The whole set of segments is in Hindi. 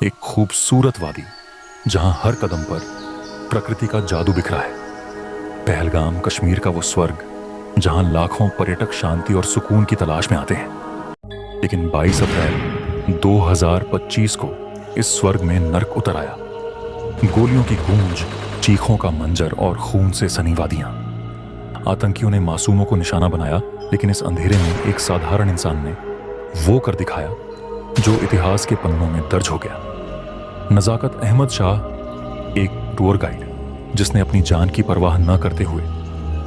एक खूबसूरत वादी जहां हर कदम पर प्रकृति का जादू बिखरा है। पहलगाम कश्मीर का वो स्वर्ग जहां लाखों पर्यटक शांति और सुकून की तलाश में आते हैं। लेकिन 22 अप्रैल 2025 को इस स्वर्ग में नर्क उतर आया। गोलियों की गूंज, चीखों का मंजर और खून से सनी वादियां। आतंकियों ने मासूमों को निशाना बनाया, लेकिन इस अंधेरे में एक साधारण इंसान ने वो कर दिखाया जो इतिहास के पन्नों में दर्ज हो गया। नजाकत अहमद शाह, एक टूर गाइड जिसने अपनी जान की परवाह न करते हुए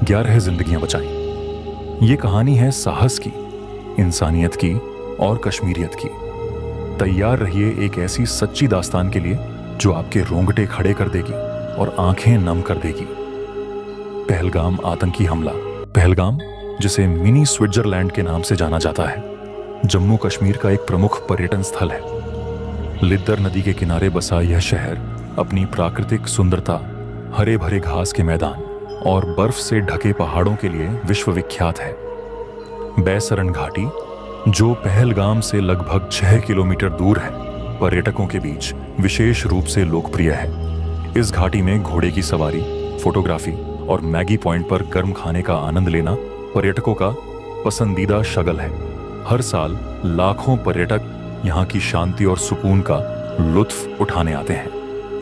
11 जिंदगियां बचाई। ये कहानी है साहस की, इंसानियत की और कश्मीरियत की। तैयार रहिए एक ऐसी सच्ची दास्तान के लिए जो आपके रोंगटे खड़े कर देगी और आंखें नम कर देगी। पहलगाम आतंकी हमला। पहलगाम, जिसे मिनी स्विट्जरलैंड के नाम से जाना जाता है, जम्मू कश्मीर का एक प्रमुख पर्यटन स्थल है। लिद्दर नदी के किनारे बसा यह शहर अपनी प्राकृतिक सुंदरता, हरे भरे घास के मैदान और बर्फ से ढके पहाड़ों के लिए विश्व विख्यात है। बैसरन घाटी, जो पहलगाम से लगभग 6 किलोमीटर दूर है, पर्यटकों के बीच विशेष रूप से लोकप्रिय है। इस घाटी में घोड़े की सवारी, फोटोग्राफी और मैगी पॉइंट पर गर्म खाने का आनंद लेना पर्यटकों का पसंदीदा शगल है। हर साल लाखों पर्यटक यहाँ की शांति और सुकून का लुत्फ उठाने आते हैं।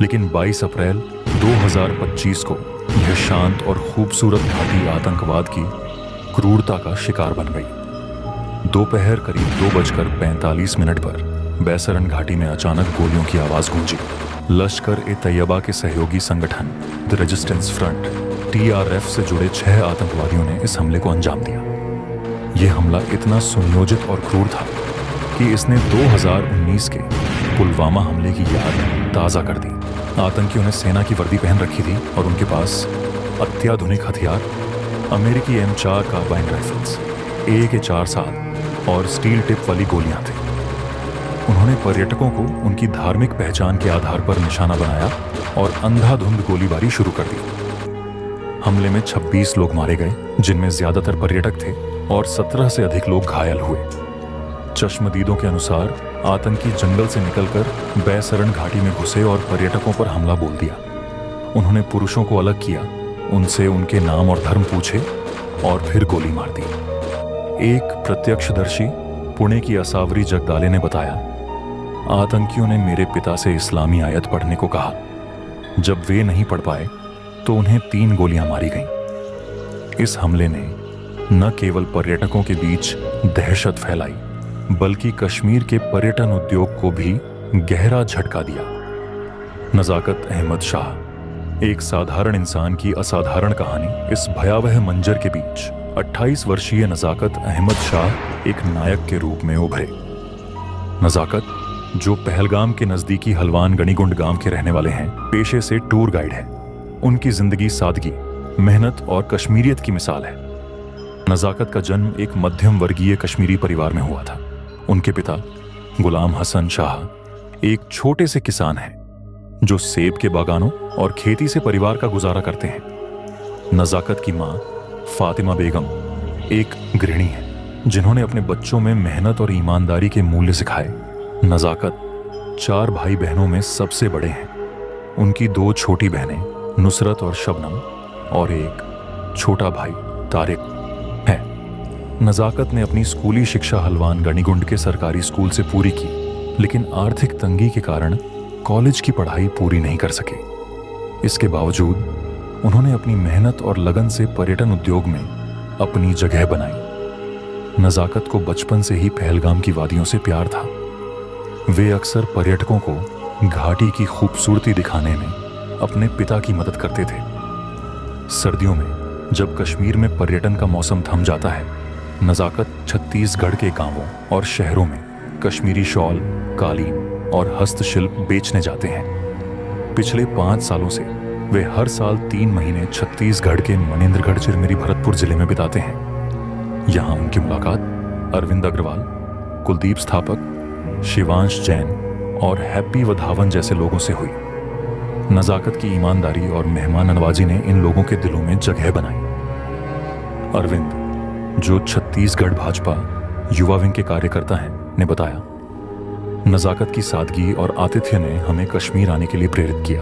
लेकिन 22 अप्रैल 2025 को यह शांत और खूबसूरत घाटी आतंकवाद की क्रूरता का शिकार बन गई। दोपहर करीब 2:45 पर बैसरन घाटी में अचानक गोलियों की आवाज गूंजी। लश्कर-ए-तैयबा के सहयोगी संगठन द रेजिस्टेंस फ्रंट TRF से जुड़े 6 आतंकवादियों ने इस हमले को अंजाम दिया। यह हमला इतना सुनियोजित और क्रूर था कि इसने 2019 के पुलवामा हमले की याद ताज़ा कर दी। आतंकियों ने सेना की वर्दी पहन रखी थी और उनके पास अत्याधुनिक हथियार, अमेरिकी M4 कार्बाइन राइफल्स, AK-47 और स्टील टिप वाली गोलियां थी। उन्होंने पर्यटकों को उनकी धार्मिक पहचान के आधार पर निशाना बनाया और अंधाधुंध गोलीबारी शुरू कर दी। हमले में 26 लोग मारे गए, जिनमें ज्यादातर पर्यटक थे, और 17 से अधिक लोग घायल हुए। चश्मदीदों के अनुसार आतंकी जंगल से निकलकर बैसरन घाटी में घुसे और पर्यटकों पर हमला बोल दिया। उन्होंने पुरुषों को अलग किया, उनसे उनके नाम और धर्म पूछे और फिर गोली मार दी। एक प्रत्यक्षदर्शी, पुणे की असावरी जगदाले ने बताया, आतंकियों ने मेरे पिता से इस्लामी आयत पढ़ने को कहा। जब वे नहीं पढ़ पाए तो उन्हें 3 गोलियां मारी गईं। इस हमले ने न केवल पर्यटकों के बीच दहशत फैलाई, बल्कि कश्मीर के पर्यटन उद्योग को भी गहरा झटका दिया। नजाकत अहमद शाह, एक साधारण इंसान की असाधारण कहानी। इस भयावह मंजर के बीच 28 वर्षीय नजाकत अहमद शाह एक नायक के रूप में उभरे। नजाकत, जो पहलगाम के नजदीकी हल्वान गणिगुंड गांव के रहने वाले हैं, पेशे से टूर गाइड हैं। उनकी जिंदगी सादगी, मेहनत और कश्मीरियत की मिसाल है। नजाकत का जन्म एक मध्यम वर्गीय कश्मीरी परिवार में हुआ था। उनके पिता गुलाम हसन शाह एक छोटे से किसान हैं जो सेब के बागानों और खेती से परिवार का गुजारा करते हैं। नजाकत की मां फातिमा बेगम एक गृहिणी है जिन्होंने अपने बच्चों में मेहनत और ईमानदारी के मूल्य सिखाए। नजाकत 4 भाई बहनों में सबसे बड़े हैं। उनकी 2 छोटी बहनें नुसरत और शबनम और एक छोटा भाई तारिक है। नजाकत ने अपनी स्कूली शिक्षा हल्वान गणिगुंड के सरकारी स्कूल से पूरी की, लेकिन आर्थिक तंगी के कारण कॉलेज की पढ़ाई पूरी नहीं कर सके। इसके बावजूद उन्होंने अपनी मेहनत और लगन से पर्यटन उद्योग में अपनी जगह बनाई। नजाकत को बचपन से ही पहलगाम की वादियों से प्यार था। वे अक्सर पर्यटकों को घाटी की खूबसूरती दिखाने में अपने पिता की मदद करते थे। सर्दियों में जब कश्मीर में पर्यटन का मौसम थम जाता है, नजाकत छत्तीसगढ़ के गांवों और शहरों में कश्मीरी शॉल, कालीन और हस्तशिल्प बेचने जाते हैं। पिछले 5 सालों से वे हर साल 3 महीने छत्तीसगढ़ के मनेंद्रगढ़ चिरमिरी भरतपुर जिले में बिताते हैं। यहाँ उनकी मुलाकात अरविंद अग्रवाल, कुलदीप स्थापक, शिवांश जैन और हैप्पी वधावन जैसे लोगों से हुई। नजाकत की ईमानदारी और मेहमान नवाजी ने इन लोगों के दिलों में जगह बनाई। अरविंद, जो छत्तीसगढ़ भाजपा युवा विंग के कार्यकर्ता हैं, ने बताया, नज़ाकत की सादगी और आतिथ्य ने हमें कश्मीर आने के लिए प्रेरित किया।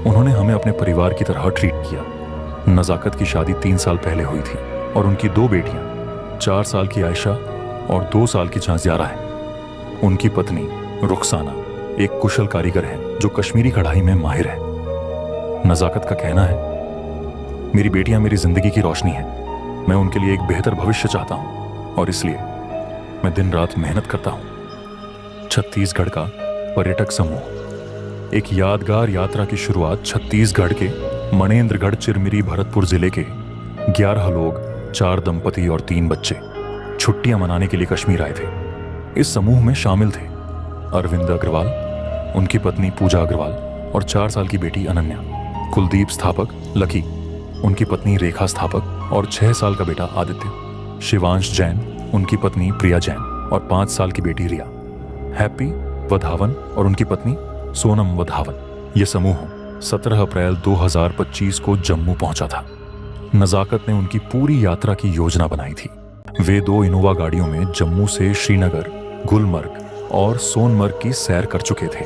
उन्होंने हमें अपने परिवार की तरह ट्रीट किया। नज़ाकत की शादी 3 साल पहले हुई थी और उनकी 2 बेटियां 4 साल की आयशा और 2 साल की झांझियारा हैं। उनकी पत्नी रुखसाना एक कुशल कारीगर है जो कश्मीरी कढ़ाई में माहिर है। नज़ाकत का कहना है, मेरी बेटियां मेरी जिंदगी की रोशनी है। मैं उनके लिए एक बेहतर भविष्य चाहता हूं और इसलिए मैं दिन रात मेहनत करता हूं। छत्तीसगढ़ का पर्यटक समूह। एक यादगार यात्रा की शुरुआत छत्तीसगढ़ के मणेंद्रगढ़ चिरमिरी भरतपुर जिले के 11 लोग, 4 दंपति और 3 बच्चे छुट्टियां मनाने के लिए कश्मीर आए थे। इस समूह में शामिल थे अरविंद अग्रवाल, उनकी पत्नी पूजा अग्रवाल और 4 साल की बेटी अनन्या, कुलदीप स्थापक, लकी, उनकी पत्नी रेखा स्थापक और 6 साल का बेटा आदित्य, शिवांश जैन, उनकी पत्नी प्रिया जैन और 5 साल की बेटी रिया, हैप्पी वधावन और उनकी पत्नी सोनम वधावन। यह समूह 17 अप्रैल 2025 को जम्मू पहुंचा था। नज़ाकत ने उनकी पूरी यात्रा की योजना बनाई थी। वे 2 इनोवा गाड़ियों में जम्मू से श्रीनगर, गुलमर्ग और सोनमर्ग की सैर कर चुके थे।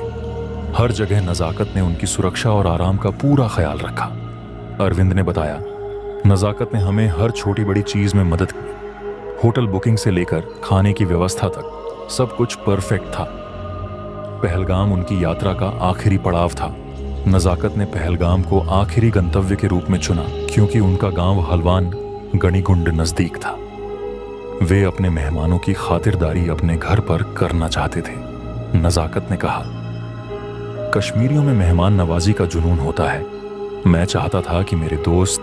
हर जगह नज़ाकत ने उनकी सुरक्षा और आराम का पूरा ख्याल रखा। अरविंद ने बताया, नज़ाकत ने हमें हर छोटी बड़ी चीज में मदद की। होटल बुकिंग से लेकर खाने की व्यवस्था तक सब कुछ परफेक्ट था। पहलगाम उनकी यात्रा का आखिरी पड़ाव था। नज़ाकत ने पहलगाम को आखिरी गंतव्य के रूप में चुना क्योंकि उनका गांव हल्वान गणिगुंड नजदीक था। वे अपने मेहमानों की खातिरदारी अपने घर पर करना चाहते थे। नज़ाकत ने कहा, कश्मीरियों में मेहमान नवाजी का जुनून होता है। मैं चाहता था कि मेरे दोस्त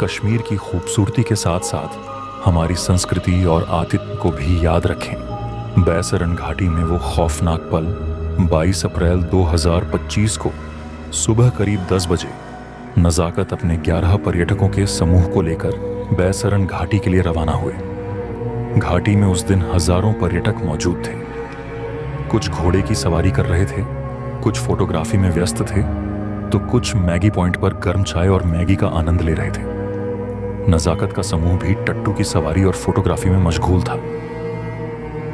कश्मीर की खूबसूरती के साथ साथ हमारी संस्कृति और आतिथ्य को भी याद रखें। बैसरन घाटी में वो खौफनाक पल 22 अप्रैल 2025 को सुबह करीब 10 बजे नज़ाकत अपने 11 पर्यटकों के समूह को लेकर बैसरन घाटी के लिए रवाना हुए। घाटी में उस दिन हजारों पर्यटक मौजूद थे। कुछ घोड़े की सवारी कर रहे थे, कुछ फोटोग्राफी में व्यस्त थे, तो कुछ मैगी पॉइंट पर गर्म चाय और मैगी का आनंद ले रहे थे। नज़ाकत का समूह भी टट्टू की सवारी और फोटोग्राफी में मशगूल था।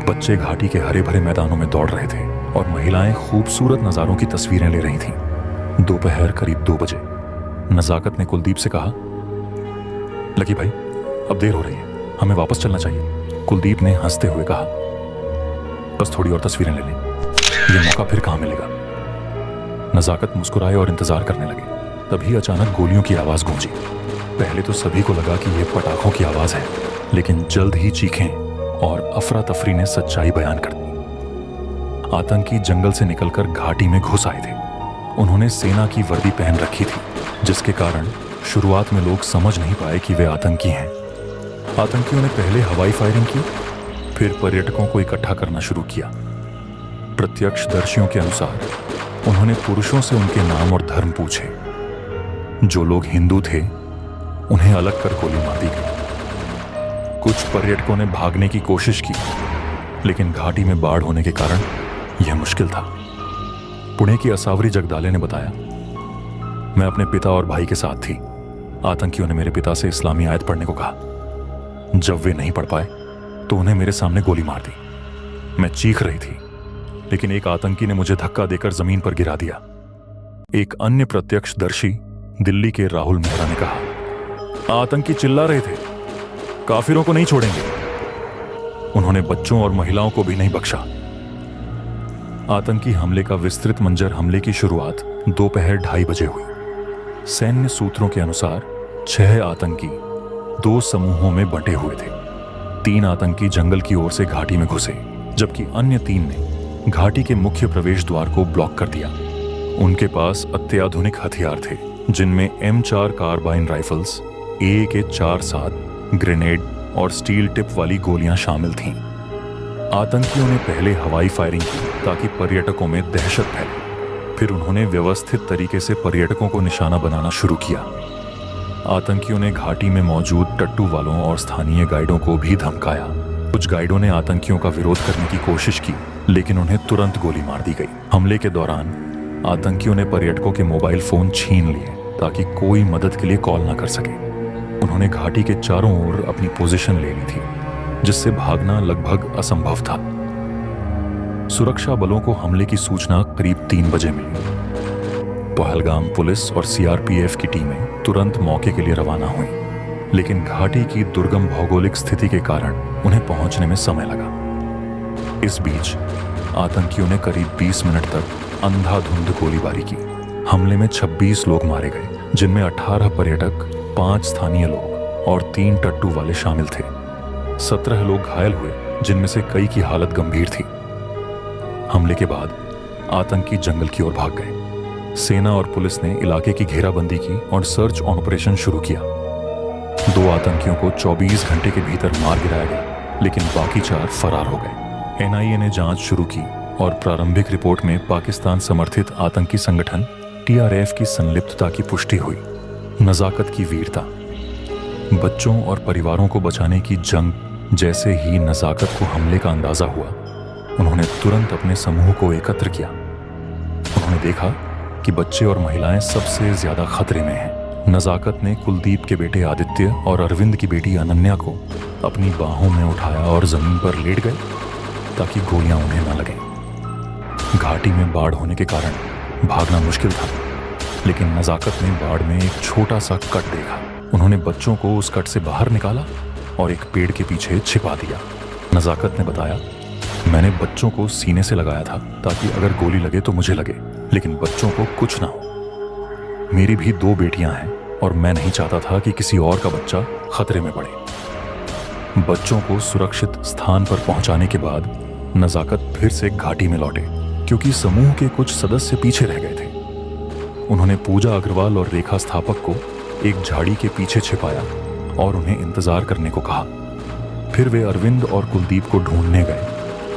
बच्चे घाटी के हरे भरे मैदानों में दौड़ रहे थे और महिलाएं खूबसूरत नज़ारों की तस्वीरें ले रही थीं। दोपहर करीब 2 बजे नज़ाकत ने कुलदीप से कहा, लकी भाई, अब देर हो रही है, हमें वापस चलना चाहिए। कुलदीप ने हंसते हुए कहा, बस थोड़ी और तस्वीरें ले लें, ये मौका फिर कहाँ मिलेगा। नज़ाकत मुस्कुराए और इंतजार करने लगे। तभी अचानक गोलियों की आवाज गूंजी। पहले तो सभी को लगा कि यह पटाखों की आवाज है, लेकिन जल्द ही चीखें और अफरा तफरी ने सच्चाई बयान कर दी। आतंकी जंगल से निकलकर घाटी में घुस आए थे। उन्होंने सेना की वर्दी पहन रखी थी, जिसके कारण शुरुआत में लोग समझ नहीं पाए कि वे आतंकी हैं। आतंकियों ने पहले हवाई फायरिंग की, फिर पर्यटकों को इकट्ठा करना शुरू किया। प्रत्यक्षदर्शियों के अनुसार उन्होंने पुरुषों से उनके नाम और धर्म पूछे। जो लोग हिंदू थे उन्हें अलग कर गोली मार दी गई। कुछ पर्यटकों ने भागने की कोशिश की, लेकिन घाटी में बाढ़ होने के कारण यह मुश्किल था। पुणे की असावरी जगदाले ने बताया, मैं अपने पिता और भाई के साथ थी। आतंकियों ने मेरे पिता से इस्लामी आयत पढ़ने को कहा। जब वे नहीं पढ़ पाए तो उन्हें मेरे सामने गोली मार दी। मैं चीख रही थी, लेकिन एक आतंकी ने मुझे धक्का देकर जमीन पर गिरा दिया। एक अन्य प्रत्यक्षदर्शी दिल्ली के राहुल मेहरा ने कहा, आतंकी चिल्ला रहे थे, काफिरों को नहीं छोड़ेंगे। उन्होंने बच्चों और महिलाओं को भी नहीं बख्शा। आतंकी हमले का विस्तृत मंजर हमले की शुरुआत दोपहर 2:30 बजे हुई। सैन्य सूत्रों के अनुसार 6 आतंकी 2 समूहों में बंटे हुए थे। 3 आतंकी जंगल की ओर से घाटी में घुसे, जबकि अन्य 3 ने घाटी के मुख्य प्रवेश द्वार को ब्लॉक कर दिया। उनके पास अत्याधुनिक हथियार थे, जिनमें M4 carbine rifles, AK-47, grenade और स्टील टिप वाली गोलियां शामिल थीं। आतंकियों ने पहले हवाई फायरिंग की ताकि पर्यटकों में दहशत फैले। फिर उन्होंने व्यवस्थित तरीके से पर्यटकों को निशाना बनाना शुरू किया। आतंकियों ने घाटी में मौजूद टट्टू वालों और स्थानीय गाइडों को भी धमकाया। कुछ गाइडों ने आतंकियों का विरोध करने की कोशिश की, लेकिन उन्हें तुरंत गोली मार दी गई। हमले के दौरान आतंकियों ने पर्यटकों के मोबाइल फोन छीन लिए ताकि कोई मदद के लिए कॉल ना कर सके। उन्होंने घाटी के चारों ओर अपनी पोजीशन ले ली थी, जिससे भागना लगभग असंभव था। सुरक्षा बलों को हमले की सूचना करीब 3 बजे मिली। पहलगाम पुलिस और सीआरपीएफ की टीमें तुरंत मौके के लिए रवाना हुई, लेकिन घाटी की दुर्गम भौगोलिक स्थिति के कारण उन्हें पहुंचने में समय लगा। इस बीच आतंकियों ने करीब 20 मिनट तक अंधाधुंध गोलीबारी की। हमले में 26 लोग मारे गए, जिनमें 18 पर्यटक, 5 स्थानीय लोग और 3 टट्टू वाले शामिल थे। 17 लोग घायल हुए, जिनमें से कई की हालत गंभीर थी। हमले के बाद आतंकी जंगल की ओर भाग गए। सेना और पुलिस ने इलाके की घेराबंदी की और सर्च ऑपरेशन शुरू किया। 2 आतंकियों को 24 घंटे के भीतर मार गिराया गया, लेकिन बाकी 4 फरार हो गए। एनआईए ने जांच शुरू की और प्रारंभिक रिपोर्ट में पाकिस्तान समर्थित आतंकी संगठन टीआरएफ की संलिप्तता की पुष्टि हुई। नजाकत की वीरता। बच्चों और परिवारों को बचाने की जंग। जैसे ही नजाकत को हमले का अंदाजा हुआ, उन्होंने तुरंत अपने समूह को एकत्र किया। उन्होंने देखा कि बच्चे और महिलाएं सबसे ज्यादा खतरे में हैं। नजाकत ने कुलदीप के बेटे आदित्य और अरविंद की बेटी अनन्या को अपनी बाहों में उठाया और जमीन पर लेट गए ताकि गोलियां उन्हें न लगें। घाटी में बाढ़ होने के कारण भागना मुश्किल था, लेकिन नजाकत ने बाढ़ में एक छोटा सा कट देखा। उन्होंने बच्चों को उस कट से बाहर निकाला और एक पेड़ के पीछे छिपा दिया। नजाकत ने बताया, मैंने बच्चों को सीने से लगाया था ताकि अगर गोली लगे तो मुझे लगे, लेकिन बच्चों को कुछ ना हो। मेरी भी 2 बेटियां हैं और मैं नहीं चाहता था कि किसी और का बच्चा खतरे में पड़े। बच्चों को सुरक्षित स्थान पर पहुंचाने के बाद नजाकत फिर से घाटी में लौटे, क्योंकि समूह के कुछ सदस्य पीछे रह गए थे। उन्होंने पूजा अग्रवाल और रेखा स्थापक को एक झाड़ी के पीछे छिपाया और उन्हें इंतजार करने को कहा। फिर वे अरविंद और कुलदीप को ढूंढने गए,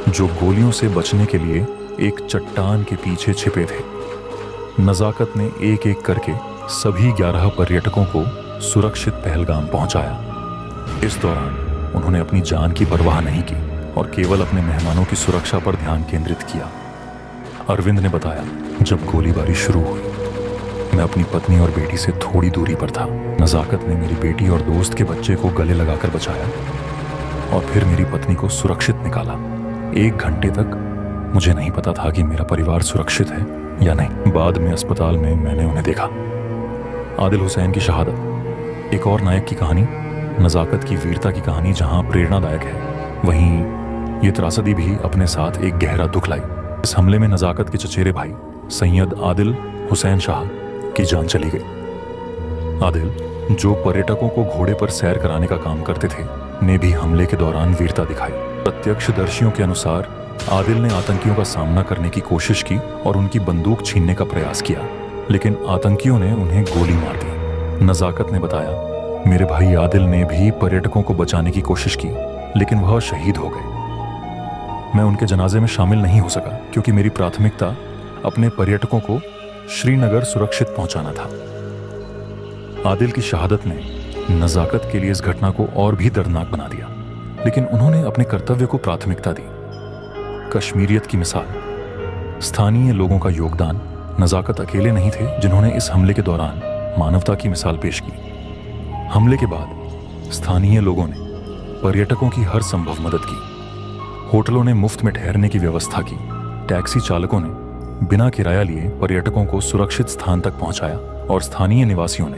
जो गोलियों से बचने के लिए एक चट्टान के पीछे छिपे थे। नजाकत ने एक एक करके सभी 11 पर्यटकों को सुरक्षित पहलगाम पहुंचाया। इस दौरान उन्होंने अपनी जान की परवाह नहीं की और केवल अपने मेहमानों की सुरक्षा पर ध्यान केंद्रित किया। अरविंद ने बताया, जब गोलीबारी शुरू हुई, मैं अपनी पत्नी और बेटी से थोड़ी दूरी पर था। नजाकत ने मेरी बेटी और दोस्त के बच्चे को गले लगाकर बचाया और फिर मेरी पत्नी को सुरक्षित निकाला। 1 घंटे तक मुझे नहीं पता था कि मेरा परिवार सुरक्षित है या नहीं। बाद में अस्पताल में मैंने उन्हें देखा। आदिल हुसैन की शहादत। एक और नायक की कहानी, नजाकत की वीरता की कहानी जहां प्रेरणादायक है, वहीं ये त्रासदी भी अपने साथ एक गहरा दुख लाई। इस हमले में नजाकत के चचेरे भाई सैयद आदिल हुसैन शाह की जान चली गई। आदिल, जो पर्यटकों को घोड़े पर सैर कराने का काम करते थे, ने भी हमले के दौरान वीरता दिखाई। प्रत्यक्षदर्शियों के अनुसार आदिल ने आतंकियों का सामना करने की कोशिश की और उनकी बंदूक छीनने का प्रयास किया, लेकिन आतंकियों ने उन्हें गोली मार दी। नजाकत ने बताया, मेरे भाई आदिल ने भी पर्यटकों को बचाने की कोशिश की, लेकिन वह शहीद हो गए। मैं उनके जनाजे में शामिल नहीं हो सका क्योंकि मेरी प्राथमिकता अपने पर्यटकों को श्रीनगर सुरक्षित पहुंचाना था। आदिल की शहादत ने नजाकत के लिए इस घटना को और भी दर्दनाक बना दिया, लेकिन उन्होंने अपने कर्तव्य को प्राथमिकता दी। कश्मीरियत की मिसाल, स्थानीय लोगों का योगदान। नजाकत अकेले नहीं थे जिन्होंने इस हमले के दौरान मानवता की मिसाल पेश की। हमले के बाद स्थानीय लोगों ने पर्यटकों की हर संभव मदद की। होटलों ने मुफ्त में ठहरने की व्यवस्था की। टैक्सी चालकों ने बिना किराया लिए पर्यटकों को सुरक्षित स्थान तक पहुंचाया और स्थानीय निवासियों ने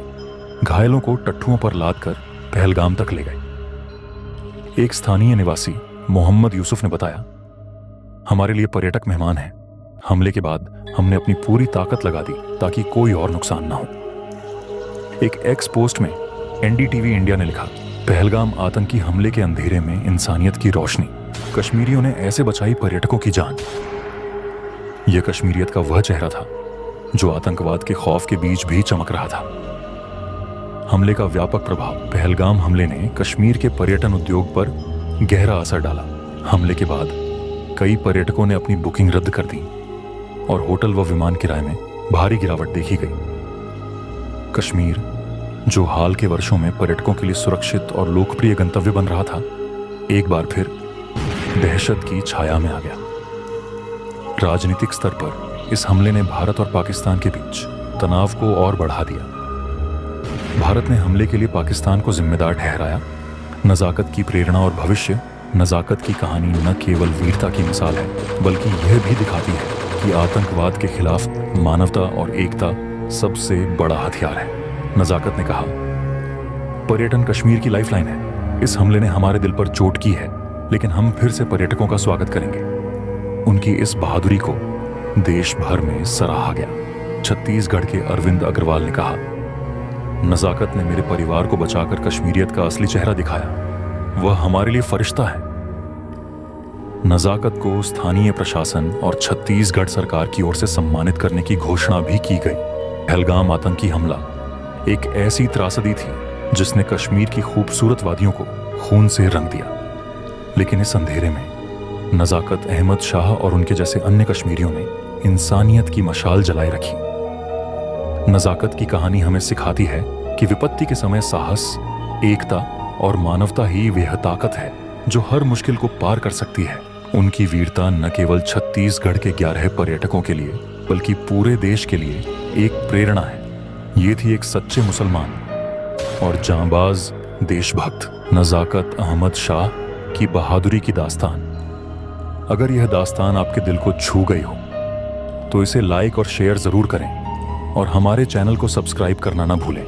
घायलों को टट्ठुओं पर लादकर पहलगाम तक ले गए। एक स्थानीय निवासी मोहम्मद यूसुफ ने बताया, हमारे लिए पर्यटक मेहमान हैं। हमले के बाद हमने अपनी पूरी ताकत लगा दी ताकि कोई और नुकसान ना हो। एक एक्स पोस्ट में एनडीटीवी इंडिया ने लिखा, पहलगाम आतंकी हमले के अंधेरे में इंसानियत की रोशनी, कश्मीरियों ने ऐसे बचाई पर्यटकों की जान। यह कश्मीरियत का वह चेहरा था जो आतंकवाद के खौफ के बीच भी चमक रहा था। हमले का व्यापक प्रभाव। पहलगाम हमले ने कश्मीर के पर्यटन उद्योग पर गहरा असर डाला। हमले के बाद कई पर्यटकों ने अपनी बुकिंग रद्द कर दी और होटल व विमान किराए में भारी गिरावट देखी गई। कश्मीर, जो हाल के वर्षों में पर्यटकों के लिए सुरक्षित और लोकप्रिय गंतव्य बन रहा था, एक बार फिर दहशत की छाया में आ गया। राजनीतिक स्तर पर इस हमले ने भारत और पाकिस्तान के बीच तनाव को और बढ़ा दिया। भारत ने हमले के लिए पाकिस्तान को जिम्मेदार ठहराया। नजाकत की प्रेरणा और भविष्य नज़ाकत की कहानी न केवल वीरता की मिसाल है बल्कि यह भी दिखाती है कि आतंकवाद के खिलाफ मानवता और एकता सबसे बड़ा हथियार है। नज़ाकत ने कहा, पर्यटन कश्मीर की लाइफलाइन है। इस हमले ने हमारे दिल पर चोट की है, लेकिन हम फिर से पर्यटकों का स्वागत करेंगे। उनकी इस बहादुरी को देश भर में सराहा गया। छत्तीसगढ़ के अरविंद अग्रवाल ने कहा, नज़ाकत ने मेरे परिवार को बचाकर कश्मीरियत का असली चेहरा दिखाया। वह हमारे लिए फरिश्ता है। नज़ाकत को स्थानीय प्रशासन और छत्तीसगढ़ सरकार की ओर से सम्मानित करने की घोषणा भी की गई। पहलगाम आतंकी हमला एक ऐसी त्रासदी थी जिसने कश्मीर की खूबसूरत वादियों को खून से रंग दिया, लेकिन इस अंधेरे में नज़ाकत, अहमद शाह और उनके जैसे अन्य कश्मीरियों ने इंसानियत की मशाल जलाए रखी। नज़ाकत की कहानी हमें सिखाती है कि विपत्ति के समय साहस, एकता और मानवता ही वह ताकत है जो हर मुश्किल को पार कर सकती है। उनकी वीरता न केवल छत्तीसगढ़ के 11 पर्यटकों के लिए बल्कि पूरे देश के लिए एक प्रेरणा है। ये थी एक सच्चे मुसलमान और जांबाज देशभक्त नज़ाकत अहमद शाह की बहादुरी की दास्तान। अगर यह दास्तान आपके दिल को छू गई हो तो इसे लाइक और शेयर जरूर करें और हमारे चैनल को सब्सक्राइब करना ना भूलें।